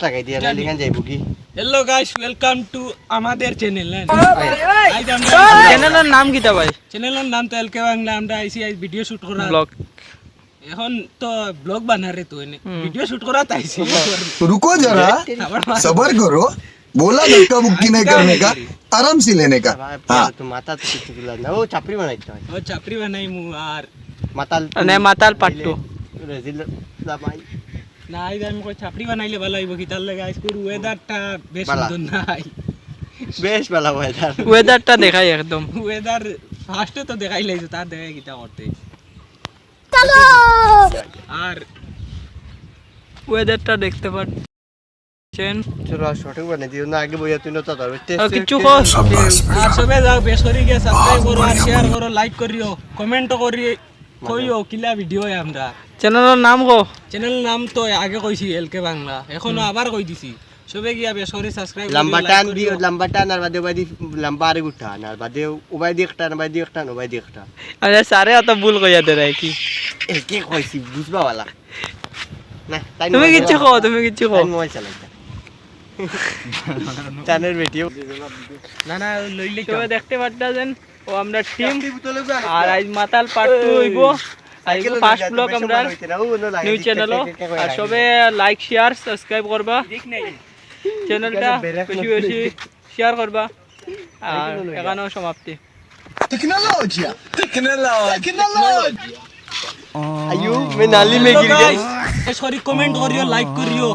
লাগাই দিয়া লাইলি খান যাইব কি হ্যালো গাইস ওয়েলকাম টু আমাদের চ্যানেল চ্যানেলের নাম কিটা ভাই? চ্যানেলের নাম তো এলকে বাংলা। আমরা আইসি ভিডিও শুট করা ব্লগ এখন তো ব্লগ বানারে তো ভিডিও শুট করা তাইছি रुको जरा सबर करो बोला धक्का मुक्की नहीं करने का आराम से लेने का हाँ তো মাথা তো কিছু দিলা না ও চাপড়ি বানাইতে হয় ও চাপড়ি বানাই মু আর মাতাল মানে মাতাল পাট্টু রেজিল জামাই না আই আমি কই চাপড়ি বানাইলে ভালো হইব কি তার লাগে আজকের ওয়েদারটা বেশ ভালো। সুন্দর নাই বেশ ভালো ওয়েদার ওয়েদারটা দেখাই একদম ওয়েদার ফার্স্টে তো দেখাই লাইছো তার দেখাই কিটা করতে আর ওয়েদারটা দেখতে পাচ্ছেন। চলো শর্টে বানাই দিও না আগে বইয়া তুই নতা ধরবে আর কিছু কর আর সবে যাও বেশ করে গিয়ে সাবস্ক্রাইব করো আর শেয়ার করো লাইক করিও কমেন্ট করি কইও কিলা ভিডিও আমরা চ্যানেলের নাম কো। চ্যানেল নাম তো আগে কইছি এলকে বাংলা এখনো আবার কই দিছি সবে গিয়া বেশ করে সাবস্ক্রাইব লম্বা টান দিও লম্বা টান আর বাদে বাদি লম্বা আর উঠান আর বাদে উবাই দি একটা উবাই দি একটা উবাই দি একটা আরে সারে অত ভুল কইয়া দে রে কি এ কি কইছি বুঝবা वाला না তাই তুমি কিচ্ছু কও তুমি কিচ্ছু কও। মোবাইল চালাইতা টানের ভিডিও না না লইলে তবে দেখতে পাচ্ছেন ও আমরা টিম আর আজ মাতাল পাট্টু হইব আইব ফার্স্ট ব্লগ আমরা নিউ চ্যানেল আর সবে লাইক শেয়ার সাবস্ক্রাইব করবা চ্যানেলটা বেশি বেশি শেয়ার করবা আর এখানেও সমাপ্তি। टेक्नोलॉजी आयु मैं नाली में गिर गई সরি কমেন্ট করিও লাইক করিও